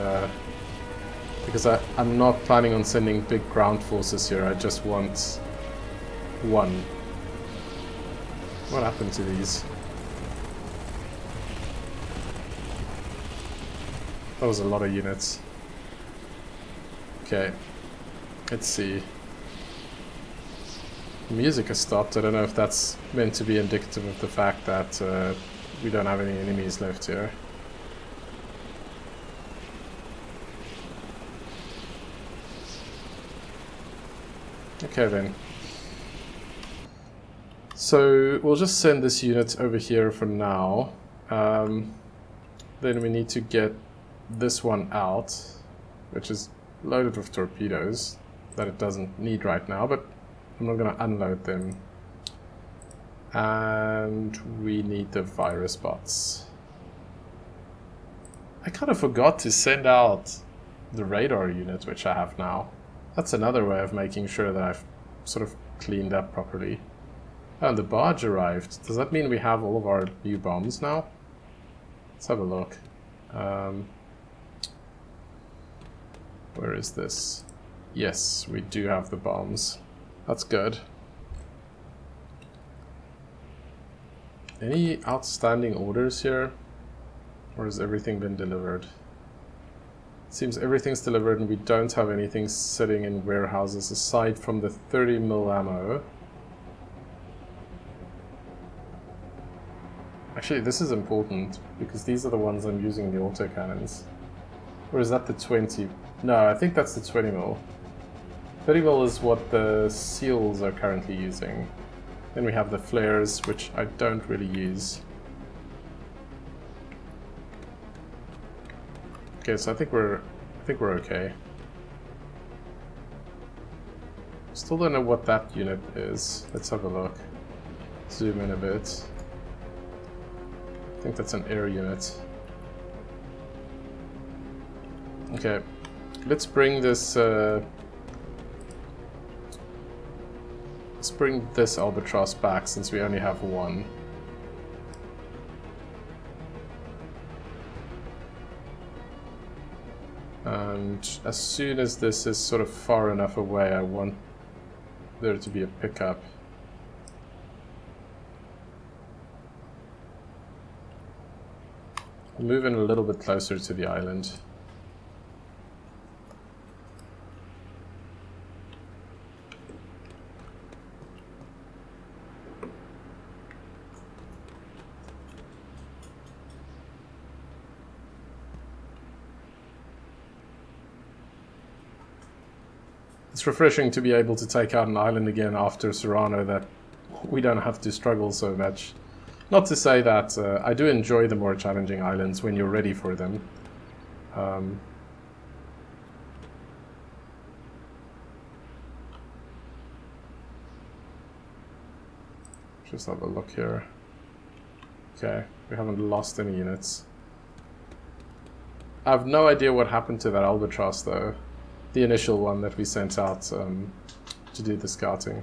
because I'm not planning on sending big ground forces here. I just want one. What happened to these? That was a lot of units. Okay, let's see. The music has stopped. I don't know if that's meant to be indicative of the fact that we don't have any enemies left here. Okay then. So we'll just send this unit over here for now. Then we need to get this one out, which is loaded with torpedoes that it doesn't need right now, but I'm not going to unload them. And we need the virus bots. I kind of forgot to send out the radar unit, which I have now. That's another way of making sure that I've sort of cleaned up properly. Oh, and the barge arrived. Does that mean we have all of our new bombs now? Let's have a look. Where is this? Yes, we do have the bombs. That's good. Any outstanding orders here? Or has everything been delivered? It seems everything's delivered and we don't have anything sitting in warehouses aside from the 30 mil ammo. Actually, this is important, because these are the ones I'm using the autocannons. Or is that the 20? No, I think that's the 20 mil. 30 mil is what the SEALs are currently using. Then we have the flares, which I don't really use. Okay, so I think we're okay. Still don't know what that unit is. Let's have a look. Zoom in a bit. I think that's an air unit. Okay, let's bring this. Let's bring this albatross back since we only have one. And as soon as this is sort of far enough away, I want there to be a pickup. Move in a little bit closer to the island. It's refreshing to be able to take out an island again after Serrano, that we don't have to struggle so much. Not to say that I do enjoy the more challenging islands when you're ready for them. Just have a look here. Okay, we haven't lost any units. I have no idea what happened to that albatross though. The initial one that we sent out to do the scouting.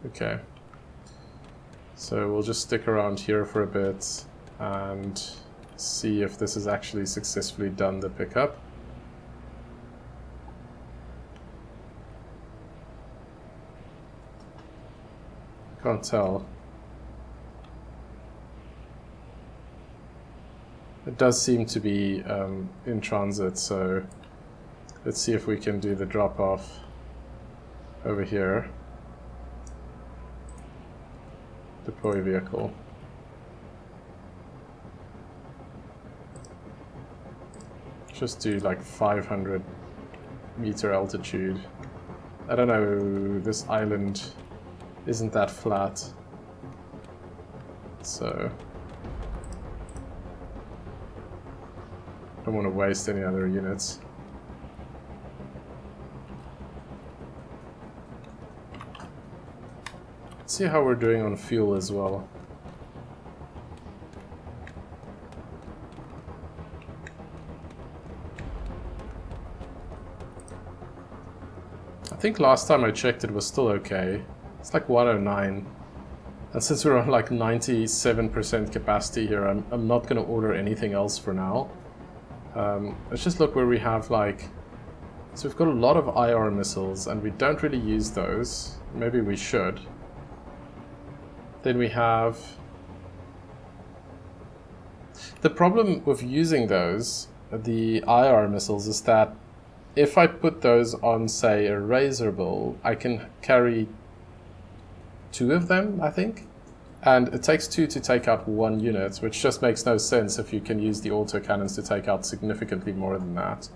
Okay, so we'll just stick around here for a bit and see if this has actually successfully done the pickup. Can't tell. It does seem to be in transit, so let's see if we can do the drop-off over here. Deploy vehicle. Just do like 500 meter altitude. I don't know, this island isn't that flat, so don't want to waste any other units. Let's see how we're doing on fuel as well. I think last time I checked it was still okay. It's like 109. And since we're on like 97% capacity here, I'm not going to order anything else for now. Let's just look where we have like... So we've got a lot of IR missiles and we don't really use those. Maybe we should. Then we have... The problem with using those, the IR missiles, is that if I put those on, say, a Razor Bull, I can carry 2 of them, I think. And it takes 2 to take out 1 unit, which just makes no sense if you can use the autocannons to take out significantly more than that.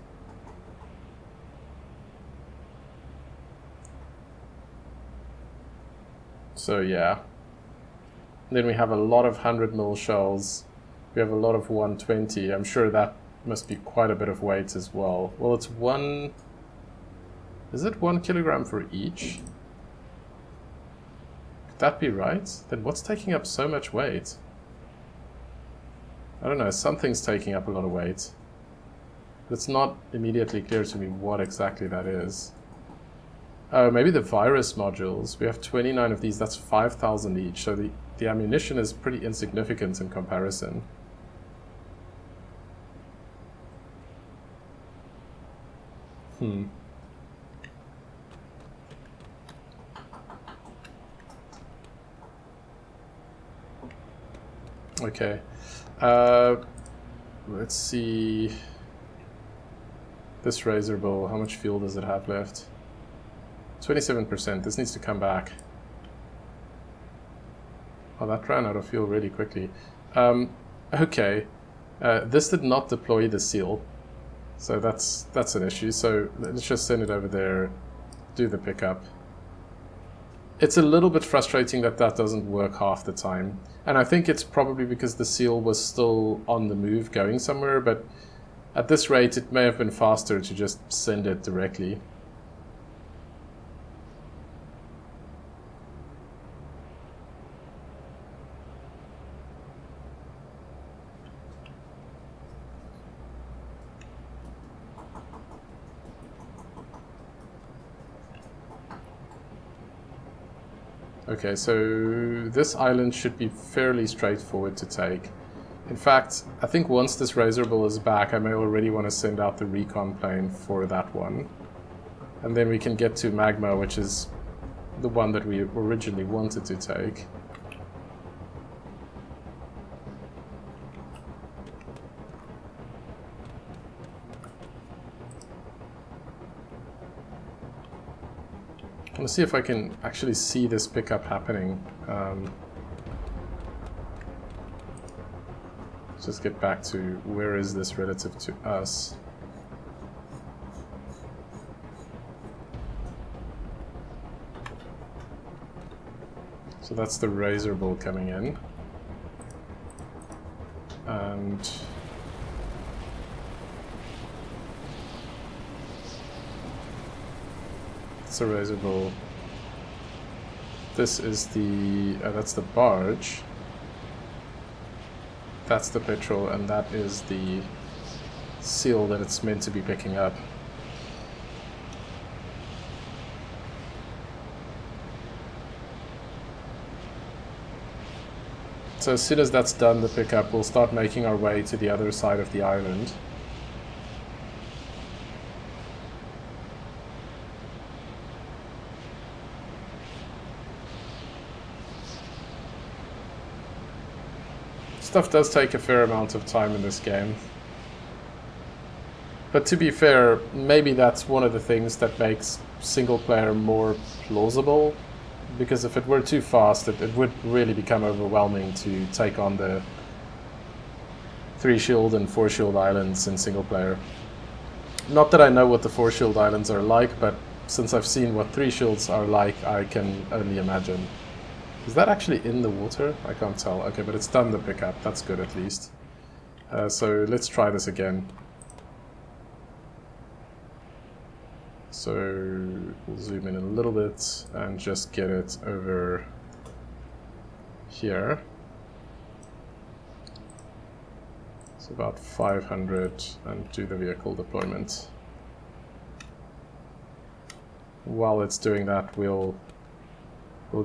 So yeah. Then we have a lot of 100 mil shells. We have a lot of 120. I'm sure that must be quite a bit of weight as well. Well, it's 1... Is it 1 kilogram for each? Could that be right? Then what's taking up so much weight? I don't know, something's taking up a lot of weight. It's not immediately clear to me what exactly that is. Oh, maybe the virus modules. We have 29 of these, that's 5,000 each, so the ammunition is pretty insignificant in comparison. Okay. Let's see. This Razor Bull, how much fuel does it have left? 27%. This needs to come back. Oh, that ran out of fuel really quickly. Okay. This did not deploy the seal. So that's an issue. So let's just send it over there, do the pickup. It's a little bit frustrating that that doesn't work half the time. And I think it's probably because the seal was still on the move going somewhere, but at this rate it may have been faster to just send it directly. Okay, so this island should be fairly straightforward to take. In fact, I think once this Razorbill is back, I may already want to send out the recon plane for that one. And then we can get to Magma, which is the one that we originally wanted to take. I want to see if I can actually see this pickup happening. Let's just get back to where is this relative to us. So that's the Razorbill coming in. And it's a Razorbill. This is the that's the barge. That's the petrol, and that is the seal that it's meant to be picking up. So as soon as that's done, the pickup, we'll start making our way to the other side of the island. Stuff does take a fair amount of time in this game. But to be fair, maybe that's one of the things that makes single player more plausible. Because if it were too fast, it would really become overwhelming to take on the 3 shield and 4 shield islands in single player. Not that I know what the 4 shield islands are like, but since I've seen what 3 shields are like, I can only imagine. Is that actually in the water? I can't tell. Okay, but it's done the pickup. That's good at least. So let's try this again. So we'll zoom in a little bit and just get it over here. It's about 500 and do the vehicle deployment. While it's doing that, we'll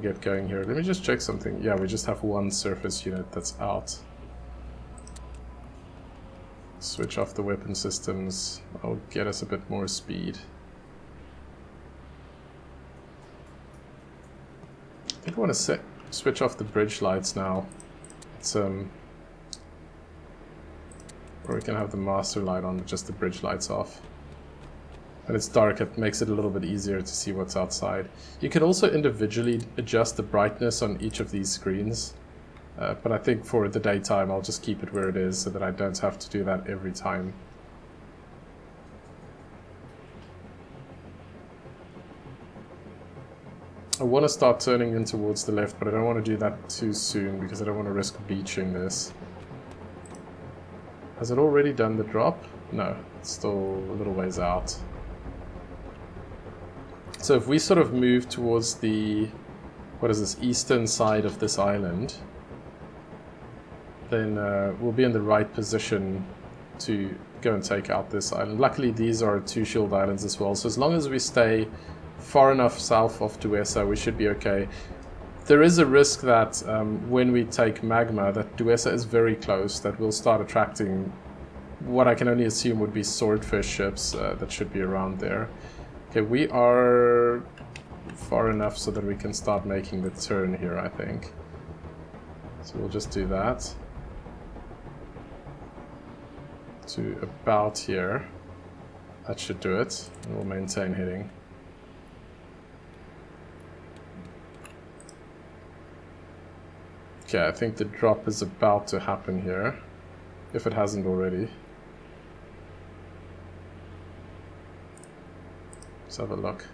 get going here. Let me just check something. Yeah, we just have one surface unit that's out. Switch off the weapon systems. That'll get us a bit more speed. I think I want to switch off the bridge lights now. It's or we can have the master light on, but just the bridge lights off. When it's dark, it makes it a little bit easier to see what's outside. You can also individually adjust the brightness on each of these screens. But I think for the daytime, I'll just keep it where it is so that I don't have to do that every time. I want to start turning in towards the left, but I don't want to do that too soon because I don't want to risk beaching this. Has it already done the drop? No, it's still a little ways out. So if we sort of move towards the, what is this, eastern side of this island, then we'll be in the right position to go and take out this island. Luckily these are 2 shield islands as well, so as long as we stay far enough south of Duessa, we should be okay. There is a risk that when we take Magma, that Duessa is very close, that we'll start attracting what I can only assume would be swordfish ships that should be around there. Okay, we are far enough so that we can start making the turn here, I think. So we'll just do that. To about here. That should do it, and we'll maintain hitting. Okay, I think the drop is about to happen here, if it hasn't already. Let's have a look.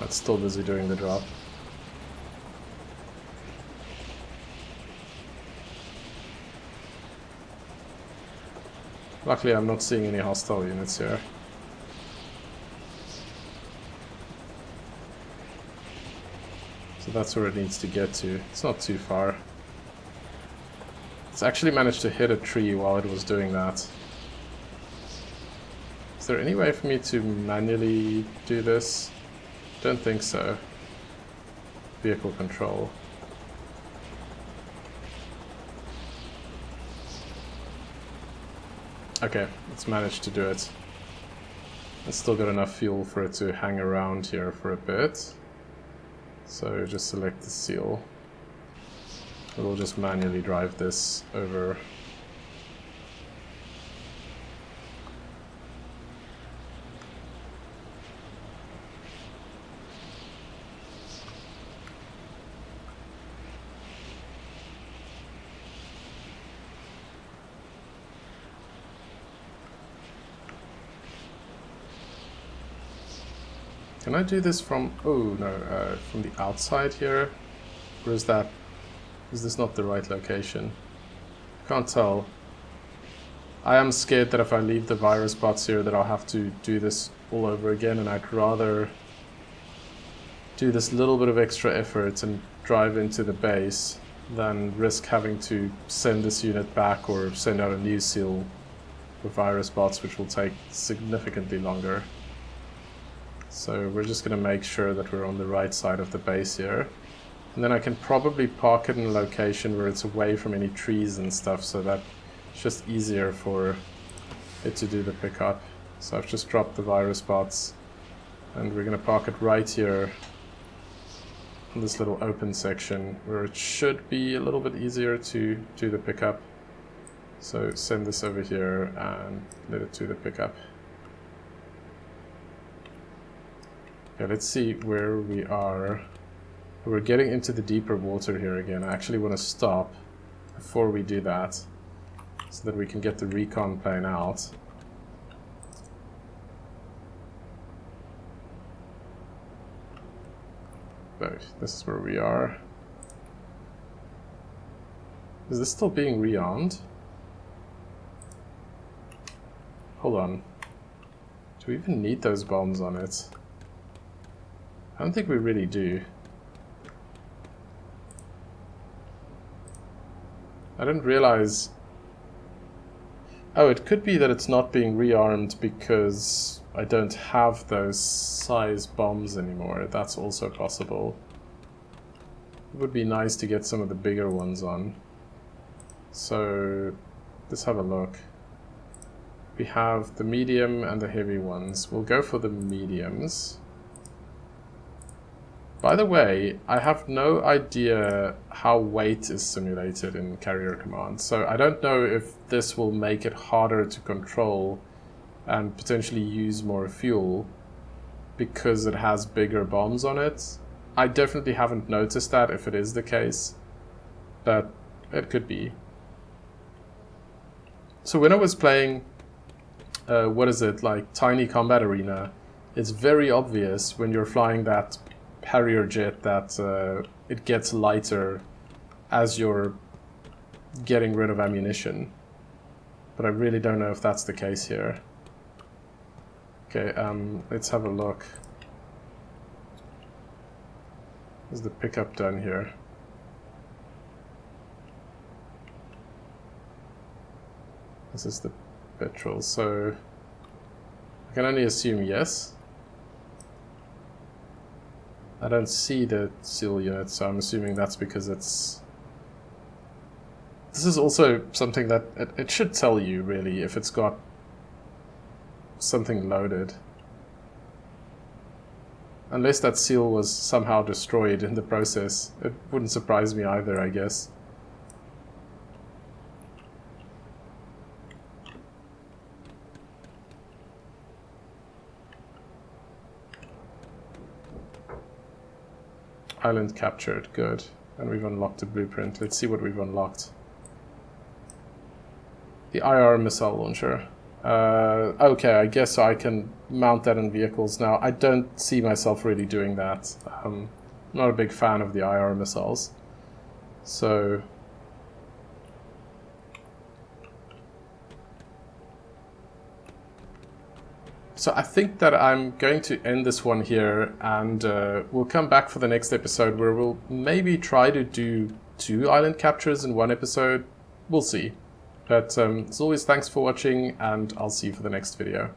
It's still busy doing the drop. Luckily, I'm not seeing any hostile units here. So that's where it needs to get to. It's not too far. It's actually managed to hit a tree while it was doing that. Is there any way for me to manually do this? Don't think so. Vehicle control. Okay, it's managed to do it. It's still got enough fuel for it to hang around here for a bit. So just select the seal. We'll just manually drive this over. Can I do this from, oh no, from the outside here? Or is this not the right location? Can't tell. I am scared that if I leave the virus bots here that I'll have to do this all over again, and I'd rather do this little bit of extra effort and drive into the base than risk having to send this unit back or send out a new seal with virus bots, which will take significantly longer. So we're just going to make sure that we're on the right side of the base here. And then I can probably park it in a location where it's away from any trees and stuff, so that it's just easier for it to do the pickup. So I've just dropped the virus bots, and we're going to park it right here in this little open section where it should be a little bit easier to do the pickup. So send this over here and let it do the pickup. Okay, let's see where we are. We're getting into the deeper water here again. I actually want to stop before we do that so that we can get the recon plane out. Right, this is where we are. Is this still being rearmed? Hold on. Do we even need those bombs on it? I don't think we really do. I didn't realize... Oh, it could be that it's not being rearmed because I don't have those size bombs anymore. That's also possible. It would be nice to get some of the bigger ones on. So, let's have a look. We have the medium and the heavy ones. We'll go for the mediums. By the way, I have no idea how weight is simulated in Carrier Command, so I don't know if this will make it harder to control and potentially use more fuel because it has bigger bombs on it. I definitely haven't noticed that if it is the case, but it could be. So when I was playing, what is it, like Tiny Combat Arena, it's very obvious when you're flying that Harrier jet that it gets lighter as you're getting rid of ammunition. But I really don't know if that's the case here. Okay, let's have a look. Is the pickup done here? This is the petrol, so I can only assume yes. I don't see the seal unit, so I'm assuming that's because it's... This is also something that it should tell you, really, if it's got something loaded. Unless that seal was somehow destroyed in the process. It wouldn't surprise me either, I guess. Island captured, good. And we've unlocked a blueprint. Let's see what we've unlocked. The IR missile launcher. Okay, I guess I can mount that in vehicles now. I don't see myself really doing that. I'm not a big fan of the IR missiles. So I think that I'm going to end this one here, and we'll come back for the next episode where we'll maybe try to do 2 island captures in one episode. We'll see. But as always, thanks for watching, and I'll see you for the next video.